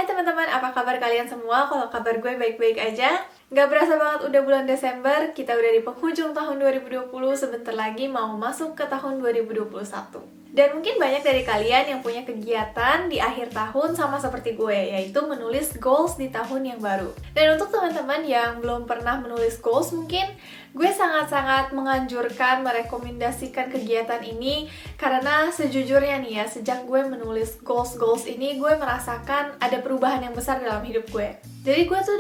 Hai teman-teman, apa kabar kalian semua? Kalau kabar gue baik-baik aja. Gak berasa banget udah bulan Desember, kita udah di penghujung tahun 2020, sebentar lagi mau masuk ke tahun 2021. Dan mungkin banyak dari kalian yang punya kegiatan di akhir tahun sama seperti gue, yaitu menulis goals di tahun yang baru. Dan untuk teman-teman yang belum pernah menulis goals, mungkin gue sangat-sangat menganjurkan, merekomendasikan kegiatan ini karena sejujurnya nih ya, sejak gue menulis goals ini, gue merasakan ada perubahan yang besar dalam hidup gue. Jadi gue tuh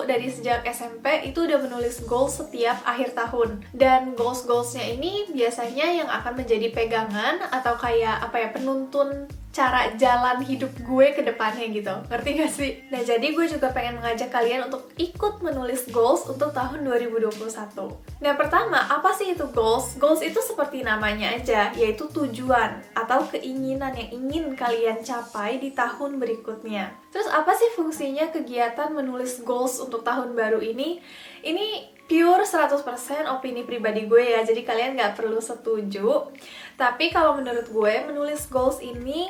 dari sejak SMP itu udah menulis goals setiap akhir tahun. Dan goals-goalsnya ini biasanya yang akan menjadi pegangan atau kayak penuntun cara jalan hidup gue ke depannya gitu. Ngerti gak sih? Nah, jadi gue juga pengen mengajak kalian untuk ikut menulis goals untuk tahun 2021. Nah, pertama, apa sih itu goals? Goals itu seperti namanya aja, yaitu tujuan atau keinginan yang ingin kalian capai di tahun berikutnya. Terus apa sih fungsinya kegiatan menulis goals untuk tahun baru ini? Ini pure 100% opini pribadi gue ya, jadi kalian gak perlu setuju. Tapi kalau menurut gue, menulis goals ini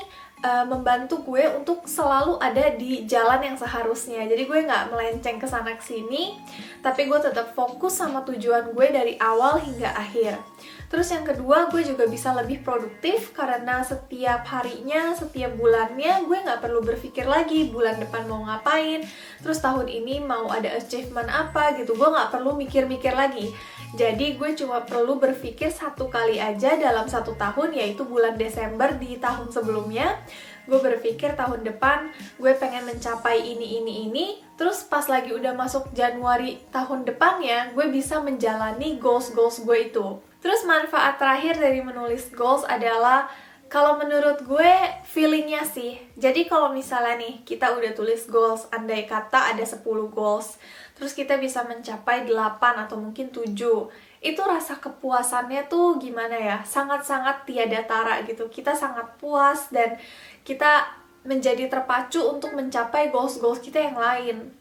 membantu gue untuk selalu ada di jalan yang seharusnya. Jadi gue gak melenceng kesana kesini, tapi gue tetap fokus sama tujuan gue dari awal hingga akhir. Terus yang kedua, gue juga bisa lebih produktif karena setiap harinya, setiap bulannya gue gak perlu berpikir lagi bulan depan mau ngapain, terus tahun ini mau ada achievement apa gitu. Gue gak perlu mikir-mikir lagi. Jadi gue cuma perlu berpikir satu kali aja dalam satu tahun, yaitu bulan Desember di tahun sebelumnya. Gue berpikir tahun depan gue pengen mencapai ini. Terus pas lagi udah masuk Januari tahun depannya, gue bisa menjalani goals gue itu. Terus manfaat terakhir dari menulis goals adalah, kalau menurut gue, feelingnya sih. Jadi kalau misalnya nih, kita udah tulis goals, andai kata ada 10 goals, terus kita bisa mencapai 8 atau mungkin 7. Itu rasa kepuasannya tuh gimana ya? Sangat-sangat tiada tara gitu. Kita sangat puas dan kita menjadi terpacu untuk mencapai goals kita yang lain.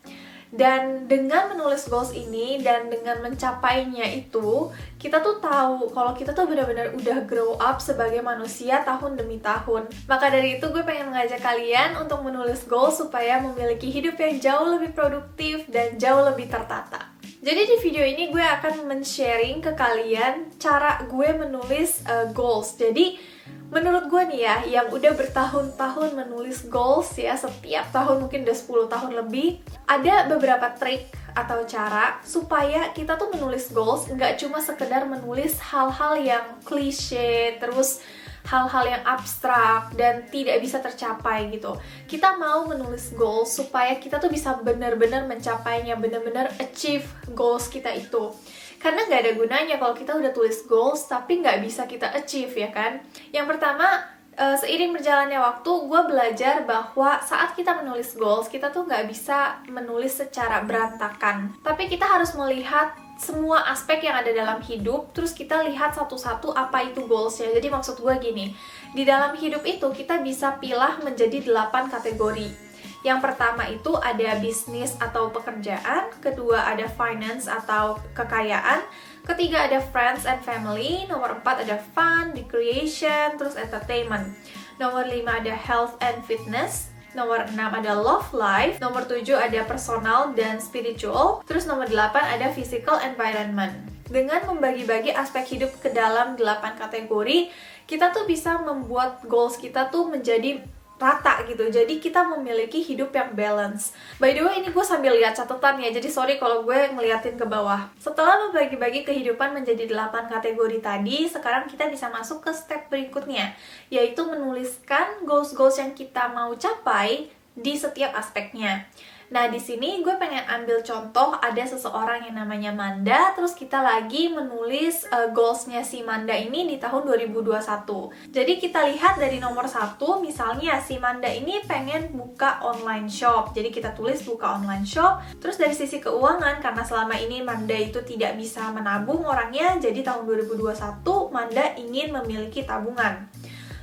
Dan dengan menulis goals ini dan dengan mencapainya itu, kita tuh tahu kalau kita tuh benar-benar udah grow up sebagai manusia tahun demi tahun. Maka dari itu gue pengen mengajak kalian untuk menulis goals supaya memiliki hidup yang jauh lebih produktif dan jauh lebih tertata. Jadi di video ini gue akan men-sharing ke kalian cara gue menulis goals. Jadi menurut gue nih ya, yang udah bertahun-tahun menulis goals ya, setiap tahun mungkin udah 10 tahun lebih, ada beberapa trik atau cara supaya kita tuh menulis goals nggak cuma sekedar menulis hal-hal yang klise, terus hal-hal yang abstrak dan tidak bisa tercapai gitu. Kita mau menulis goals supaya kita tuh bisa benar-benar mencapainya, benar-benar achieve goals kita itu. Karena nggak ada gunanya kalau kita udah tulis goals tapi nggak bisa kita achieve, ya kan? Yang pertama, seiring berjalannya waktu, gue belajar bahwa saat kita menulis goals, kita tuh nggak bisa menulis secara berantakan. Tapi kita harus melihat semua aspek yang ada dalam hidup, terus kita lihat satu-satu apa itu goalsnya. Jadi maksud gue gini, di dalam hidup itu kita bisa pilah menjadi 8 kategori. Yang pertama itu ada bisnis atau pekerjaan, kedua ada finance atau kekayaan, ketiga ada friends and family, nomor 4 ada fun, recreation, terus entertainment, nomor 5 ada health and fitness, nomor 6 ada love life, nomor 7 ada personal dan spiritual, terus nomor 8 ada physical environment. Dengan membagi-bagi aspek hidup ke dalam 8 kategori, kita tuh bisa membuat goals kita tuh menjadi rata gitu, jadi kita memiliki hidup yang balance. By the way, ini gue sambil lihat catatan ya, jadi sorry kalau gue ngeliatin ke bawah. Setelah membagi-bagi kehidupan menjadi 8 kategori tadi, sekarang kita bisa masuk ke step berikutnya, yaitu menuliskan goals yang kita mau capai di setiap aspeknya. Nah, di sini gue pengen ambil contoh, ada seseorang yang namanya Manda, terus kita lagi menulis goalsnya si Manda ini di tahun 2021. Jadi kita lihat dari nomor 1, misalnya si Manda ini pengen buka online shop. Jadi kita tulis buka online shop. Terus dari sisi keuangan, karena selama ini Manda itu tidak bisa menabung orangnya, jadi tahun 2021 Manda ingin memiliki tabungan.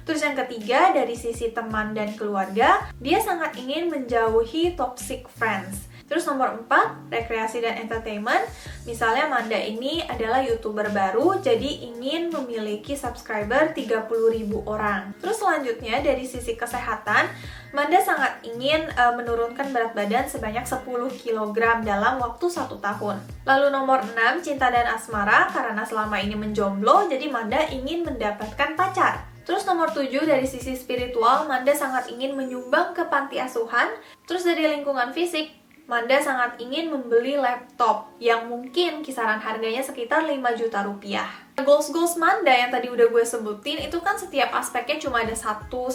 Terus yang ketiga, dari sisi teman dan keluarga, dia sangat ingin menjauhi toxic friends. Terus nomor 4, rekreasi dan entertainment. Misalnya Manda ini adalah YouTuber baru, jadi ingin memiliki subscriber 30.000 orang. Terus selanjutnya dari sisi kesehatan, Manda sangat ingin menurunkan berat badan sebanyak 10 kg dalam waktu 1 tahun. Lalu nomor 6, cinta dan asmara, karena selama ini menjomblo, jadi Manda ingin mendapatkan pacar. Terus nomor 7, dari sisi spiritual, Manda sangat ingin menyumbang ke panti asuhan. Terus dari lingkungan fisik, Manda sangat ingin membeli laptop yang mungkin kisaran harganya sekitar 5 juta rupiah. Goals Manda yang tadi udah gue sebutin itu kan setiap aspeknya cuma ada satu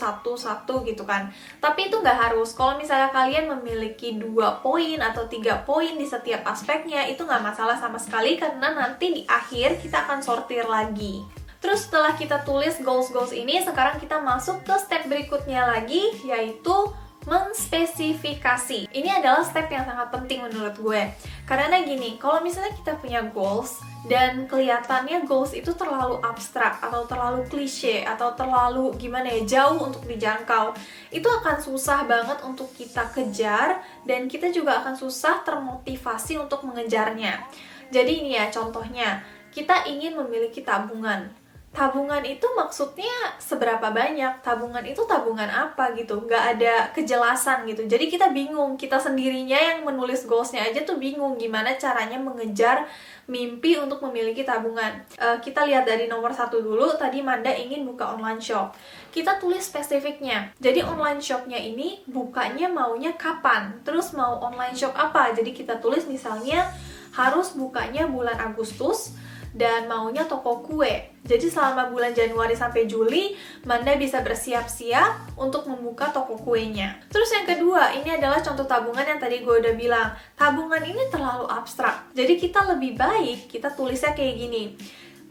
gitu kan. Tapi itu nggak harus. Kalau misalnya kalian memiliki 2 poin atau 3 poin di setiap aspeknya, itu nggak masalah sama sekali karena nanti di akhir kita akan sortir lagi. Terus setelah kita tulis goals ini, sekarang kita masuk ke step berikutnya lagi, yaitu menspesifikasi. Ini adalah step yang sangat penting menurut gue. Karena gini, kalau misalnya kita punya goals dan kelihatannya goals itu terlalu abstrak atau terlalu klise atau terlalu jauh untuk dijangkau, itu akan susah banget untuk kita kejar dan kita juga akan susah termotivasi untuk mengejarnya. Jadi ini ya contohnya, kita ingin memiliki tabungan. Tabungan itu maksudnya seberapa banyak? Tabungan itu tabungan apa gitu? Nggak ada kejelasan gitu. Jadi kita bingung, kita sendirinya yang menulis goalsnya aja tuh bingung gimana caranya mengejar mimpi untuk memiliki tabungan. Kita lihat dari nomor 1 dulu, tadi Manda ingin buka online shop. Kita tulis spesifiknya. Jadi online shopnya ini bukanya maunya kapan? Terus mau online shop apa? Jadi kita tulis misalnya harus bukanya bulan Agustus, dan maunya toko kue. Jadi selama bulan Januari sampai Juli, Manda bisa bersiap-siap untuk membuka toko kuenya. Terus yang kedua, ini adalah contoh tabungan yang tadi gue udah bilang. Tabungan ini terlalu abstrak. Jadi kita lebih baik, kita tulisnya kayak gini.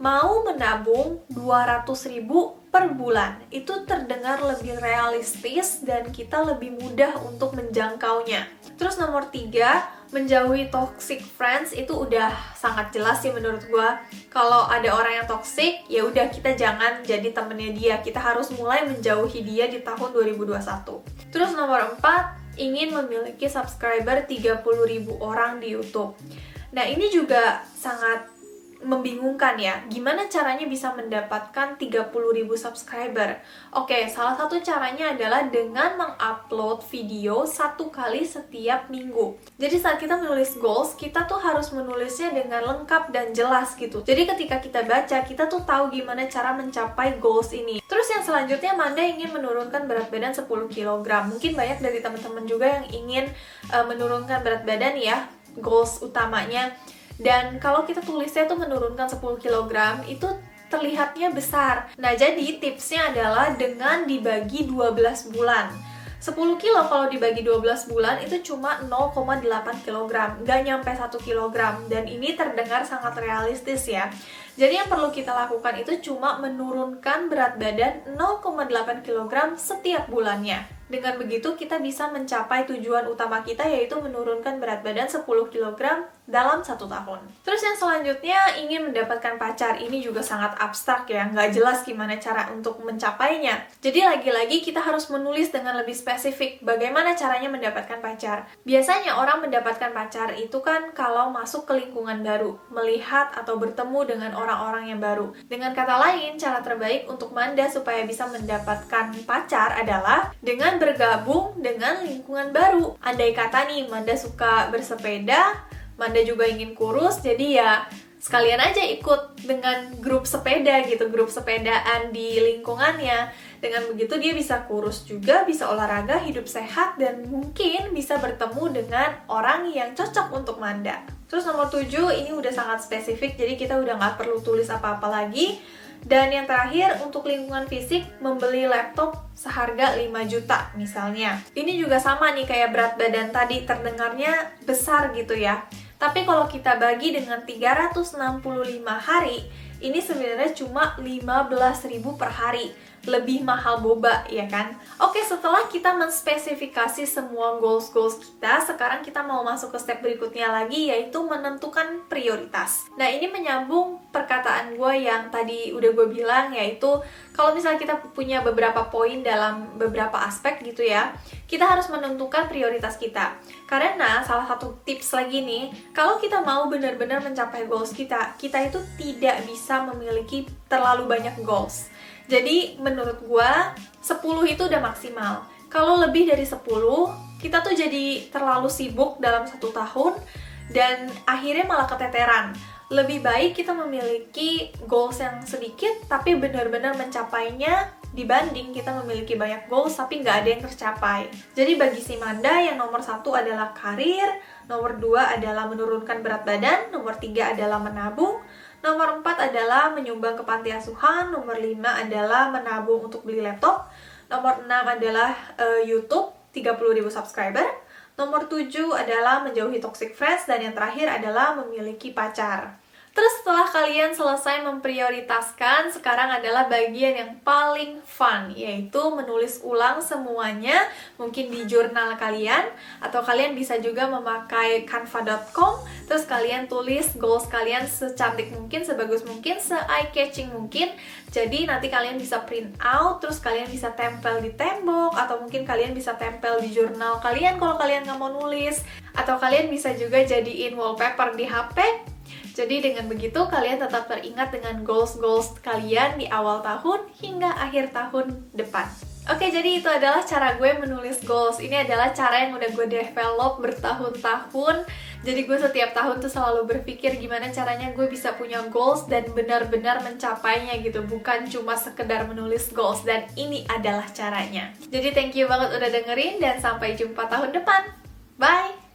Mau menabung 200.000 per bulan. Itu terdengar lebih realistis dan kita lebih mudah untuk menjangkaunya. Terus nomor 3, menjauhi toxic friends, itu udah sangat jelas sih menurut gue. Kalau ada orang yang toxic, ya udah kita jangan jadi temennya dia. Kita harus mulai menjauhi dia di tahun 2021. Terus nomor 4, ingin memiliki subscriber 30.000 orang di YouTube. Nah ini juga sangat membingungkan ya, gimana caranya bisa mendapatkan 30.000 subscriber? Oke, salah satu caranya adalah dengan mengupload video 1 kali setiap minggu. Jadi saat kita menulis goals, kita tuh harus menulisnya dengan lengkap dan jelas gitu. Jadi ketika kita baca, kita tuh tahu gimana cara mencapai goals ini. Terus yang selanjutnya, Manda ingin menurunkan berat badan 10 kg. Mungkin banyak dari teman-teman juga yang ingin menurunkan berat badan ya, goals utamanya. Dan kalau kita tulisnya tuh menurunkan 10 kg, itu terlihatnya besar. Nah, jadi tipsnya adalah dengan dibagi 12 bulan. 10 kilo kalau dibagi 12 bulan itu cuma 0,8 kg, nggak nyampe 1 kg. Dan ini terdengar sangat realistis ya. Jadi yang perlu kita lakukan itu cuma menurunkan berat badan 0,8 kg setiap bulannya. Dengan begitu kita bisa mencapai tujuan utama kita, yaitu menurunkan berat badan 10 kg dalam 1 tahun. Terus yang selanjutnya, ingin mendapatkan pacar. Ini juga sangat abstrak ya, nggak jelas gimana cara untuk mencapainya. Jadi lagi-lagi kita harus menulis dengan lebih spesifik bagaimana caranya mendapatkan pacar. Biasanya orang mendapatkan pacar itu kan kalau masuk ke lingkungan baru, melihat atau bertemu dengan orang-orang yang baru. Dengan kata lain, cara terbaik untuk Manda supaya bisa mendapatkan pacar adalah dengan bergabung dengan lingkungan baru. Andai kata nih Manda suka bersepeda, Manda juga ingin kurus, jadi ya sekalian aja ikut dengan grup sepeda gitu, grup sepedaan di lingkungannya. Dengan begitu dia bisa kurus juga, bisa olahraga, hidup sehat, dan mungkin bisa bertemu dengan orang yang cocok untuk Manda. Terus nomor 7, ini udah sangat spesifik, jadi kita udah nggak perlu tulis apa-apa lagi. Dan yang terakhir, untuk lingkungan fisik, membeli laptop seharga 5 juta misalnya. Ini juga sama nih kayak berat badan tadi, terdengarnya besar gitu ya. Tapi kalau kita bagi dengan 365 hari, ini sebenarnya cuma 15.000 per hari. lebih mahal boba, ya kan? Oke, setelah kita menspesifikasi semua goals-goals kita, sekarang kita mau masuk ke step berikutnya lagi, yaitu menentukan prioritas. Nah, ini menyambung perkataan gue yang tadi udah gue bilang, yaitu kalau misalnya kita punya beberapa poin dalam beberapa aspek gitu ya, kita harus menentukan prioritas kita. Karena salah satu tips lagi nih, kalau kita mau benar-benar mencapai goals kita itu tidak bisa memiliki terlalu banyak goals. Jadi menurut gua 10 itu udah maksimal. Kalau lebih dari 10, kita tuh jadi terlalu sibuk dalam 1 tahun dan akhirnya malah keteteran. Lebih baik kita memiliki goals yang sedikit tapi benar-benar mencapainya dibanding kita memiliki banyak goals tapi nggak ada yang tercapai. Jadi bagi si Manda yang nomor 1 adalah karir, nomor 2 adalah menurunkan berat badan, nomor 3 adalah menabung, nomor 4 adalah menyumbang ke panti asuhan, nomor 5 adalah menabung untuk beli laptop, nomor 6 adalah YouTube 30.000 subscriber, nomor 7 adalah menjauhi toxic friends, dan yang terakhir adalah memiliki pacar. Terus setelah kalian selesai memprioritaskan, sekarang adalah bagian yang paling fun, yaitu menulis ulang semuanya, mungkin di jurnal kalian, atau kalian bisa juga memakai canva.com, terus kalian tulis goals kalian secantik mungkin, sebagus mungkin, se-eye-catching mungkin. Jadi nanti kalian bisa print out, terus kalian bisa tempel di tembok, atau mungkin kalian bisa tempel di jurnal kalian kalau kalian nggak mau nulis, atau kalian bisa juga jadiin wallpaper di HP. Jadi dengan begitu kalian tetap teringat dengan goals-goals kalian di awal tahun hingga akhir tahun depan. Oke, jadi itu adalah cara gue menulis goals. Ini adalah cara yang udah gue develop bertahun-tahun. Jadi gue setiap tahun tuh selalu berpikir gimana caranya gue bisa punya goals dan benar-benar mencapainya gitu. Bukan cuma sekedar menulis goals, dan ini adalah caranya. Jadi thank you banget udah dengerin dan sampai jumpa tahun depan. Bye!